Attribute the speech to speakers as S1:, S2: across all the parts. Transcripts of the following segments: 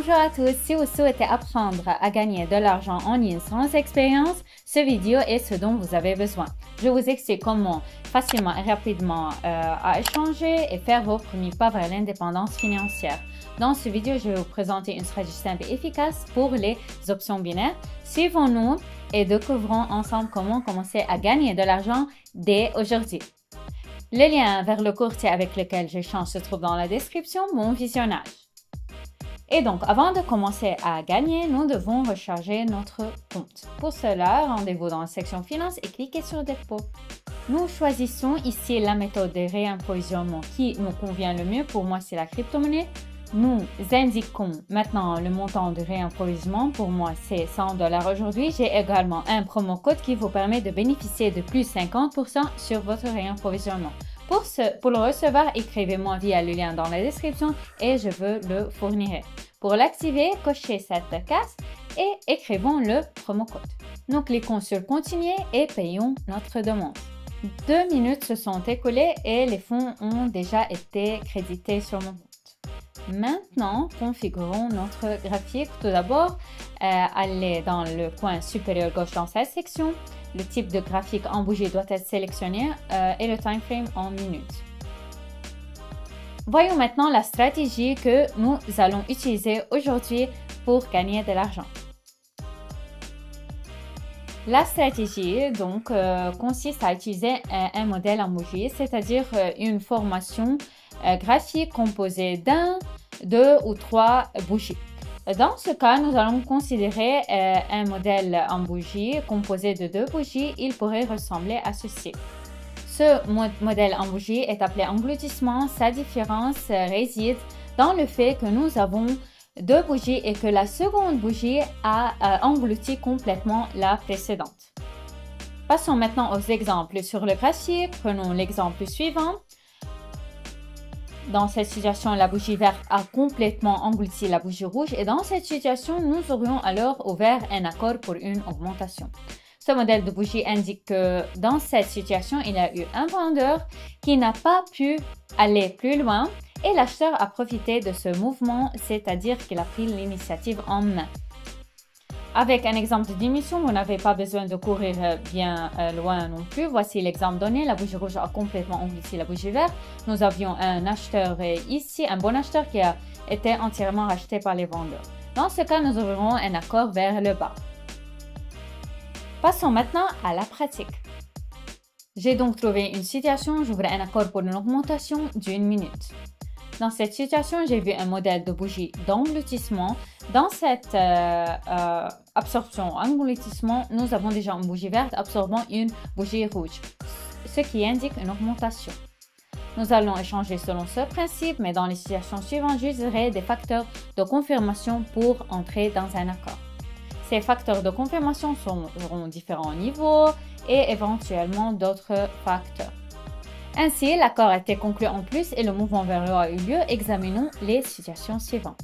S1: Bonjour à tous, si vous souhaitez apprendre à gagner de l'argent en ligne sans expérience, cette vidéo est ce dont vous avez besoin. Je vous explique comment facilement et rapidement à échanger et faire vos premiers pas vers l'indépendance financière. Dans cette vidéo, je vais vous présenter une stratégie simple et efficace pour les options binaires. Suivons-nous et découvrons ensemble comment commencer à gagner de l'argent dès aujourd'hui. Le lien vers le courtier avec lequel j'échange se trouve dans la description. Bon visionnage. Et donc, avant de commencer à gagner, nous devons recharger notre compte. Pour cela, rendez-vous dans la section Finances et cliquez sur Dépôt. Nous choisissons ici la méthode de réapprovisionnement qui nous convient le mieux. Pour moi, c'est la crypto-monnaie. Nous indiquons maintenant le montant de réapprovisionnement. Pour moi, c'est 100 $ aujourd'hui. J'ai également un promo code qui vous permet de bénéficier de plus 50% sur votre réapprovisionnement. Pour le recevoir, écrivez-moi via le lien dans la description et je vous le fournirai. Pour l'activer, cochez cette case et écrivons le promo code. Nous cliquons sur Continuer et payons notre demande. 2 minutes se sont écoulées et les fonds ont déjà été crédités sur mon compte. Maintenant, configurons notre graphique. Tout d'abord, allez dans le coin supérieur gauche dans cette section. Le type de graphique en bougie doit être sélectionné et le time frame en minutes. Voyons maintenant la stratégie que nous allons utiliser aujourd'hui pour gagner de l'argent. La stratégie donc consiste à utiliser un modèle en bougie, c'est-à-dire une formation graphique composée d'un, 2 ou 3 bougies. Dans ce cas, nous allons considérer un modèle en bougie composé de 2 bougies. Il pourrait ressembler à ceci. Ce modèle en bougie est appelé engloutissement. Sa différence réside dans le fait que nous avons 2 bougies et que la seconde bougie a englouti complètement la précédente. Passons maintenant aux exemples sur le graphique. Prenons l'exemple suivant. Dans cette situation, la bougie verte a complètement englouti la bougie rouge et dans cette situation, nous aurions alors ouvert un accord pour une augmentation. Ce modèle de bougie indique que dans cette situation, il y a eu un vendeur qui n'a pas pu aller plus loin et l'acheteur a profité de ce mouvement, c'est-à-dire qu'il a pris l'initiative en main. Avec un exemple de diminution, vous n'avez pas besoin de courir bien loin non plus. Voici l'exemple donné. La bougie rouge a complètement englouti la bougie verte. Nous avions un acheteur ici, un bon acheteur qui a été entièrement racheté par les vendeurs. Dans ce cas, nous aurons un accord vers le bas. Passons maintenant à la pratique. J'ai donc trouvé une situation. J'ouvre un accord pour une augmentation d'1 minute. Dans cette situation, j'ai vu un modèle de bougie d'engloutissement. Dans cette absorption engloutissement, nous avons déjà une bougie verte absorbant une bougie rouge, ce qui indique une augmentation. Nous allons échanger selon ce principe, mais dans les situations suivantes, j'userai des facteurs de confirmation pour entrer dans un accord. Ces facteurs de confirmation seront différents niveaux et éventuellement d'autres facteurs. Ainsi, l'accord a été conclu en plus et le mouvement vers le haut a eu lieu. Examinons les situations suivantes.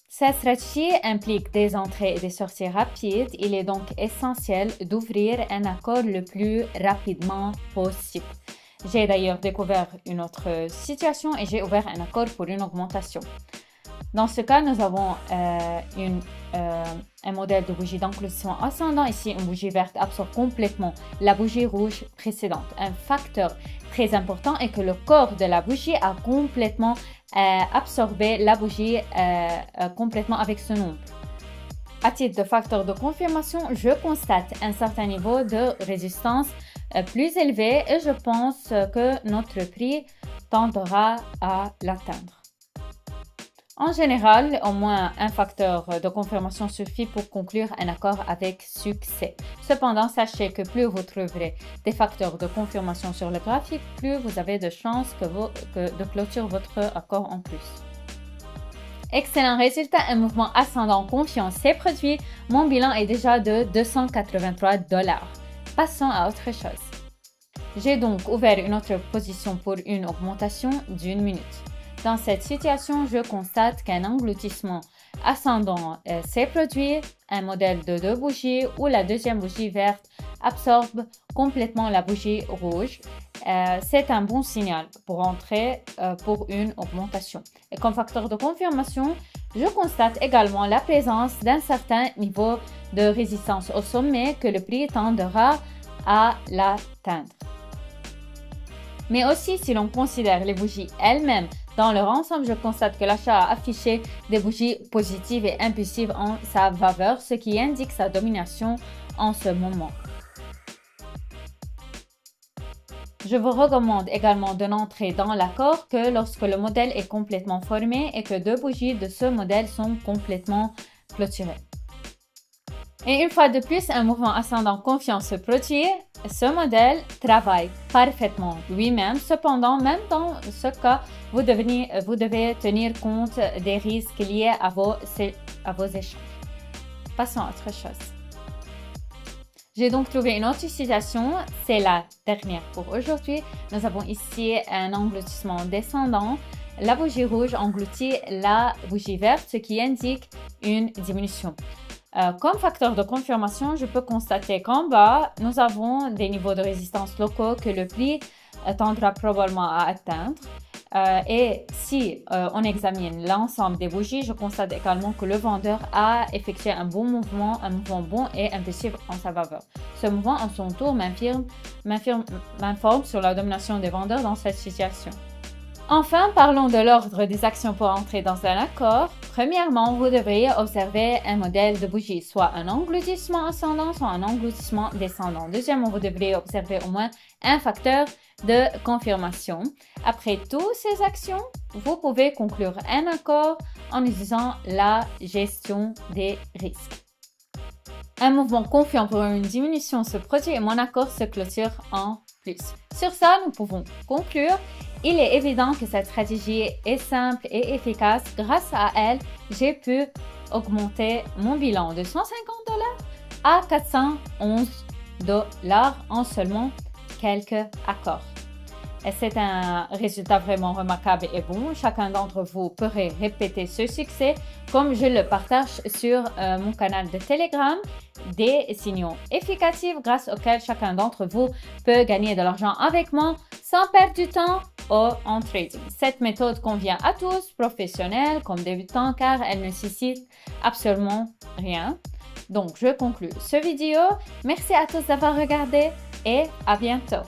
S1: Cette stratégie implique des entrées et des sorties rapides. Il est donc essentiel d'ouvrir un accord le plus rapidement possible. J'ai d'ailleurs découvert une autre situation et j'ai ouvert un accord pour une augmentation. Dans ce cas, nous avons un modèle de bougie d'engloutissement ascendant. Ici, une bougie verte absorbe complètement la bougie rouge précédente. Un facteur très important est que le corps de la bougie a complètement absorbé la bougie complètement avec ce nombre. À titre de facteur de confirmation, je constate un certain niveau de résistance plus élevé et je pense que notre prix tendra à l'atteindre. En général, au moins un facteur de confirmation suffit pour conclure un accord avec succès. Cependant, sachez que plus vous trouverez des facteurs de confirmation sur le graphique, plus vous avez de chances de clôturer votre accord en plus. Excellent résultat, un mouvement ascendant confiant s'est produit. Mon bilan est déjà de 283 $. Passons à autre chose. J'ai donc ouvert une autre position pour une augmentation d'1 minute. Dans cette situation, je constate qu'un engloutissement ascendant s'est produit, un modèle de 2 bougies où la deuxième bougie verte absorbe complètement la bougie rouge. C'est un bon signal pour entrer pour une augmentation. Et comme facteur de confirmation, Je constate également la présence d'un certain niveau de résistance au sommet que le prix tendra à l'atteindre. Mais aussi, si l'on considère les bougies elles-mêmes dans leur ensemble, je constate que l'achat a affiché des bougies positives et impulsives en sa faveur, ce qui indique sa domination en ce moment. Je vous recommande également de n'entrer dans l'accord que lorsque le modèle est complètement formé et que deux bougies de ce modèle sont complètement clôturées. Et une fois de plus, un mouvement ascendant confiant se produit. Ce modèle travaille parfaitement lui-même. Cependant, même dans ce cas, vous devez tenir compte des risques liés à vos échanges. Passons à autre chose. J'ai donc trouvé une autre utilisation, c'est la dernière pour aujourd'hui. Nous avons ici un engloutissement descendant. La bougie rouge engloutit la bougie verte, ce qui indique une diminution. Comme facteur de confirmation, je peux constater qu'en bas, nous avons des niveaux de résistance locaux que le prix tendra probablement à atteindre. Et si on examine l'ensemble des bougies, je constate également que le vendeur a effectué un mouvement bon et impulsif en sa faveur. Ce mouvement, en son tour, m'informe sur la domination des vendeurs dans cette situation. Enfin, parlons de l'ordre des actions pour entrer dans un accord. Premièrement, vous devriez observer un modèle de bougie, soit un engloutissement ascendant, soit un engloutissement descendant. Deuxièmement, vous devriez observer au moins un facteur de confirmation. Après toutes ces actions, vous pouvez conclure un accord en utilisant la gestion des risques. Un mouvement confiant pour une diminution se produit et mon accord se clôture en plus. Sur ça, nous pouvons conclure. Il est évident que cette stratégie est simple et efficace. Grâce à elle, j'ai pu augmenter mon bilan de 150 $ à 411 $ en seulement quelques accords. Et c'est un résultat vraiment remarquable et bon. Chacun d'entre vous pourrait répéter ce succès comme je le partage sur mon canal de Telegram. Des signaux efficaces grâce auxquels chacun d'entre vous peut gagner de l'argent avec moi sans perdre du temps en trading. Cette méthode convient à tous, professionnels comme débutants, car elle ne nécessite absolument rien. Donc, je conclue cette vidéo. Merci à tous d'avoir regardé et à bientôt.